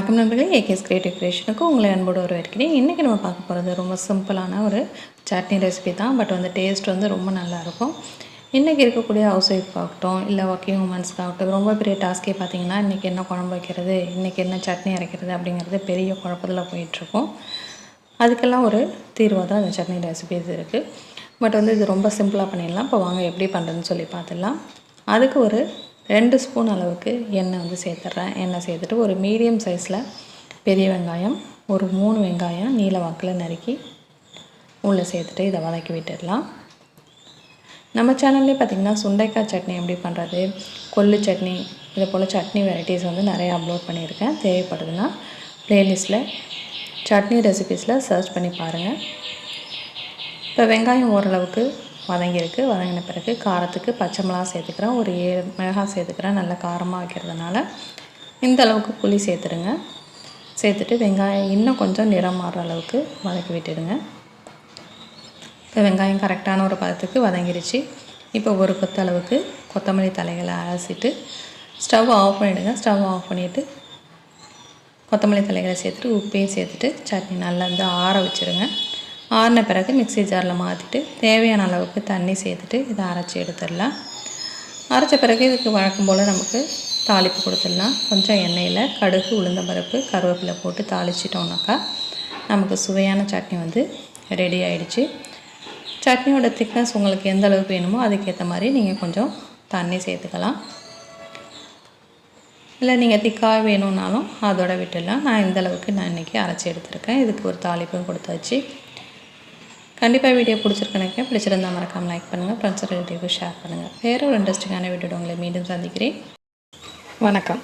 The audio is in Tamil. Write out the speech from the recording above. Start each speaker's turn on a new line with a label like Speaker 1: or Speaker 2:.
Speaker 1: வணக்கம் நண்பர்களே, ஏகேஎஸ் கிரியேட்டிவ் கிரியேஷனுக்கு உங்களை அன்போடு வரவேற்கிறேன். இன்றைக்கி நம்ம பார்க்க போகிறது ரொம்ப சிம்பிளான ஒரு சட்னி ரெசிபி தான். பட் டேஸ்ட் ரொம்ப நல்லாயிருக்கும். இன்றைக்கி இருக்கக்கூடிய ஹவுஸ் ஒய்ஃப்காகட்டும் இல்லை ஒர்க்கிங் உமன்ஸ்க்காகட்டும் ரொம்ப பெரிய டாஸ்கே பார்த்திங்கன்னா இன்றைக்கி என்ன குழம்பு வைக்கிறது, இன்றைக்கி என்ன சட்னி அரைக்கிறது அப்படிங்கிறது பெரிய குழப்பத்தில் போயிட்டுருக்கும். அதுக்கெல்லாம் ஒரு தீர்வாக தான் இந்த சட்னி ரெசிபிஸ் இருக்குது. பட் இது ரொம்ப சிம்பிளாக பண்ணிடலாம். இப்போ வாங்க எப்படி பண்ணுறதுன்னு சொல்லி பார்த்துடலாம். அதுக்கு ஒரு 2 ஸ்பூன் அளவுக்கு எண்ணெய் சேர்த்துட்றேன். எண்ணெய் சேர்த்துட்டு ஒரு மீடியம் சைஸில் பெரிய வெங்காயம் ஒரு 3 வெங்காயம் நீல வாக்கில் நறுக்கி உள்ளே சேர்த்துட்டு இதை வதக்கி விட்டுடலாம். நம்ம சேனல்லே பார்த்திங்கன்னா சுண்டைக்காய் சட்னி எப்படி பண்ணுறது, கொள்ளு சட்னி, இதை போல் சட்னி வெரைட்டிஸ் நிறையா அப்லோட் பண்ணியிருக்கேன். தேவைப்படுதுன்னா ப்ளேலிஸ்ட்டில் சட்னி ரெசிபீஸில் சர்ச் பண்ணி பாருங்கள். இப்போ வெங்காயம் ஓரளவுக்கு வதங்கியிருக்கு. வதங்கின பிறகு காரத்துக்கு பச்சை மிளகா சேர்த்துக்கிறேன். ஒரு 7 மிளகாய் சேர்த்துக்கிறேன். நல்லா காரமாக வைக்கிறதுனால இந்த அளவுக்கு புளி சேர்த்துடுங்க. சேர்த்துட்டு வெங்காயம் இன்னும் கொஞ்சம் நிறம் மாறுற அளவுக்கு வதக்கி விட்டுடுங்க. இப்போ வெங்காயம் கரெக்டான ஒரு பதத்துக்கு வதங்கிருச்சு. இப்போ ஒரு கொத்த அளவுக்கு கொத்தமல்லி தலைகளை அலசிட்டு ஸ்டவ் ஆஃப் பண்ணிவிடுங்க. ஸ்டவ் ஆஃப் பண்ணிவிட்டு கொத்தமல்லி தலைகளை சேர்த்துட்டு உப்பையும் சேர்த்துட்டு சட்னி நல்லா ஆற வச்சுருங்க. ஆறின பிறகு மிக்ஸி ஜாரில் மாற்றிட்டு தேவையான அளவுக்கு தண்ணி சேர்த்துட்டு இதை அரைச்சி எடுத்துடலாம். அரைச்ச பிறகு இதுக்கு வழக்கம் போல் நமக்கு தாளிப்பு கொடுத்துடலாம். கொஞ்சம் எண்ணெயில் கடுகு, உளுந்தம்பருப்பு, கருவேப்பிலை போட்டு தாளிச்சிட்டோம்னாக்கா நமக்கு சுவையான சட்னி ரெடி ஆகிடுச்சு. சட்னியோட திக்னஸ் உங்களுக்கு எந்த அளவுக்கு வேணுமோ அதுக்கேற்ற மாதிரி நீங்கள் கொஞ்சம் தண்ணி சேர்த்துக்கலாம். இல்லை நீங்கள் திக்காக வேணும்னாலும் அதோட விட்டுடலாம். நான் இந்தளவுக்கு இன்றைக்கி அரைச்சி எடுத்துருக்கேன். இதுக்கு ஒரு தாளிப்பும் கொடுத்தாச்சு. கண்டிப்பாக வீடியோ பிடிச்சிருக்கேன். பிடிச்சிருந்தால் மறக்காமல் லைக் பண்ணுங்கள், ஃப்ரெண்ட்ஸ் ரிலேட்டிவ்க்கு ஷேர் பண்ணுங்கள். வேறு ஒரு இன்ட்ரெஸ்டிங்கான வீடியோ உங்களை மீண்டும் சந்திக்கிறேன். வணக்கம்.